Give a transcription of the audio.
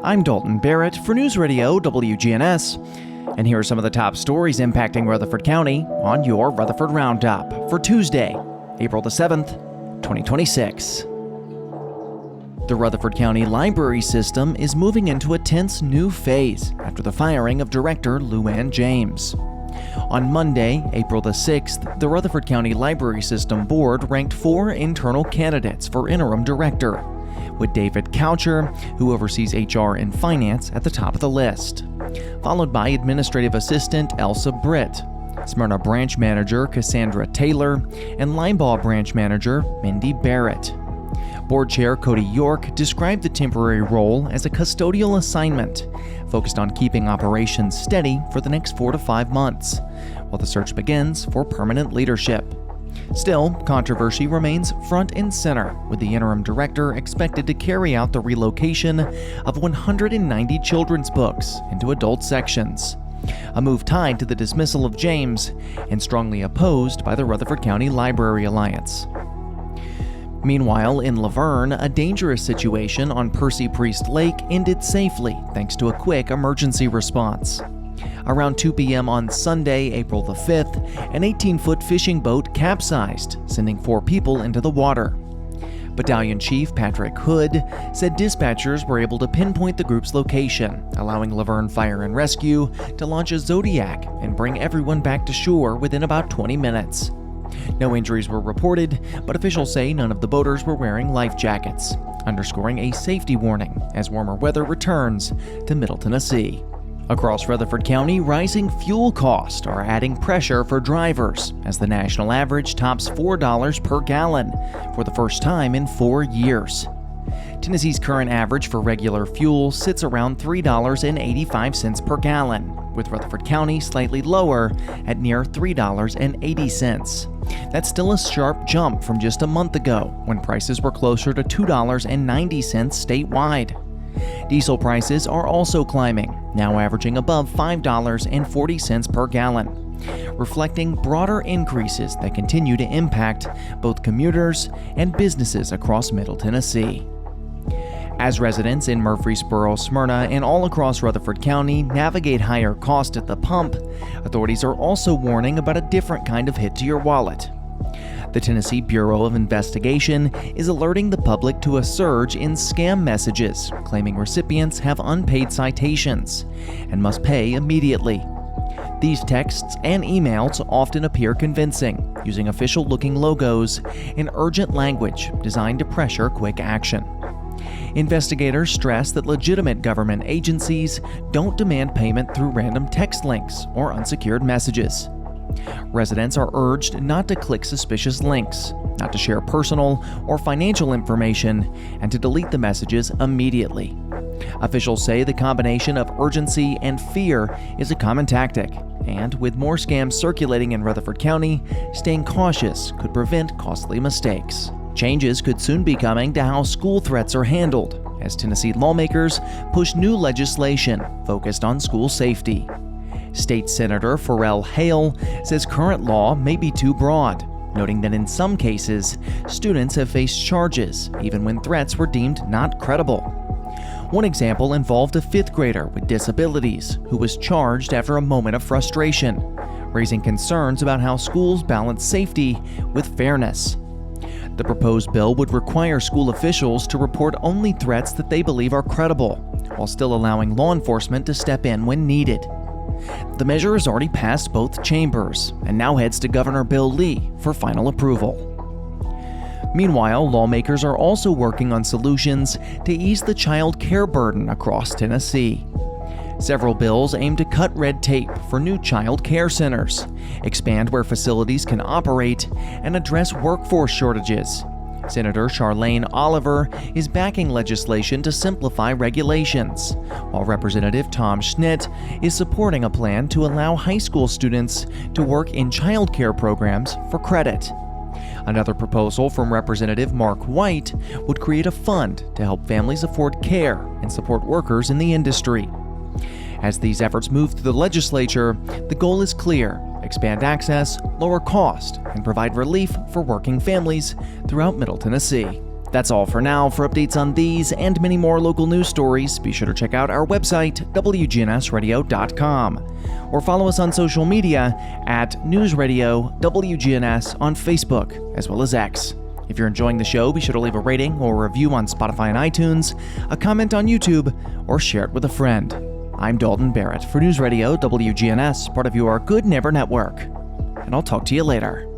I'm Dalton Barrett for News Radio WGNS, and here are some of the top stories impacting Rutherford County on your Rutherford Roundup for Tuesday, April the 7th, 2026. The Rutherford County Library System is moving into a tense new phase after the firing of Director Luann James. On Monday, April the 6th, the Rutherford County Library System Board ranked 4 internal candidates for interim director, with David Coucher, who oversees HR and finance, at the top of the list, followed by Administrative Assistant Elsa Britt, Smyrna Branch Manager Cassandra Taylor, and Linebaugh Branch Manager Mindy Barrett. Board Chair Cody York described the temporary role as a custodial assignment, focused on keeping operations steady for the next 4 to 5 months, while the search begins for permanent leadership. Still, controversy remains front and center, with the interim director expected to carry out the relocation of 190 children's books into adult sections, a move tied to the dismissal of James and strongly opposed by the Rutherford County Library Alliance. Meanwhile, in Laverne, a dangerous situation on Percy Priest Lake ended safely thanks to a quick emergency response. Around 2 p.m. on Sunday, April the 5th, an 18-foot fishing boat capsized, sending 4 people into the water. Battalion Chief Patrick Hood said dispatchers were able to pinpoint the group's location, allowing Laverne Fire and Rescue to launch a Zodiac and bring everyone back to shore within about 20 minutes. No injuries were reported, but officials say none of the boaters were wearing life jackets, underscoring a safety warning as warmer weather returns to Middle Tennessee. Across Rutherford County, rising fuel costs are adding pressure for drivers as the national average tops $4 per gallon for the first time in 4 years. Tennessee's current average for regular fuel sits around $3.85 per gallon, with Rutherford County slightly lower at near $3.80. That's still a sharp jump from just a month ago, when prices were closer to $2.90 statewide. Diesel prices are also climbing, now averaging above $5.40 per gallon, reflecting broader increases that continue to impact both commuters and businesses across Middle Tennessee. As residents in Murfreesboro, Smyrna, and all across Rutherford County navigate higher costs at the pump, authorities are also warning about a different kind of hit to your wallet. The Tennessee Bureau of Investigation is alerting the public to a surge in scam messages, claiming recipients have unpaid citations and must pay immediately. These texts and emails often appear convincing, using official-looking logos and urgent language designed to pressure quick action. Investigators stress that legitimate government agencies don't demand payment through random text links or unsecured messages. Residents are urged not to click suspicious links, not to share personal or financial information, and to delete the messages immediately. Officials say the combination of urgency and fear is a common tactic, and with more scams circulating in Rutherford County, staying cautious could prevent costly mistakes. Changes could soon be coming to how school threats are handled, as Tennessee lawmakers push new legislation focused on school safety. State Senator Pharrell Hale says current law may be too broad, noting that in some cases, students have faced charges even when threats were deemed not credible. One example involved a 5th grader with disabilities who was charged after a moment of frustration, raising concerns about how schools balance safety with fairness. The proposed bill would require school officials to report only threats that they believe are credible, while still allowing law enforcement to step in when needed. The measure has already passed both chambers and now heads to Governor Bill Lee for final approval. Meanwhile, lawmakers are also working on solutions to ease the child care burden across Tennessee. Several bills aim to cut red tape for new child care centers, expand where facilities can operate, and address workforce shortages. Senator Charlene Oliver is backing legislation to simplify regulations, while Representative Tom Schnitt is supporting a plan to allow high school students to work in child care programs for credit. Another proposal from Representative Mark White would create a fund to help families afford care and support workers in the industry. As these efforts move through the legislature, the goal is clear: expand access, lower cost, and provide relief for working families throughout Middle Tennessee. That's all for now. For updates on these and many more local news stories, be sure to check out our website, wgnsradio.com, or follow us on social media at News Radio WGNS on Facebook, as well as X. If you're enjoying the show, be sure to leave a rating or review on Spotify and iTunes, a comment on YouTube, or share it with a friend. I'm Dalton Barrett for News Radio WGNS, part of your Good Neighbor Network, and I'll talk to you later.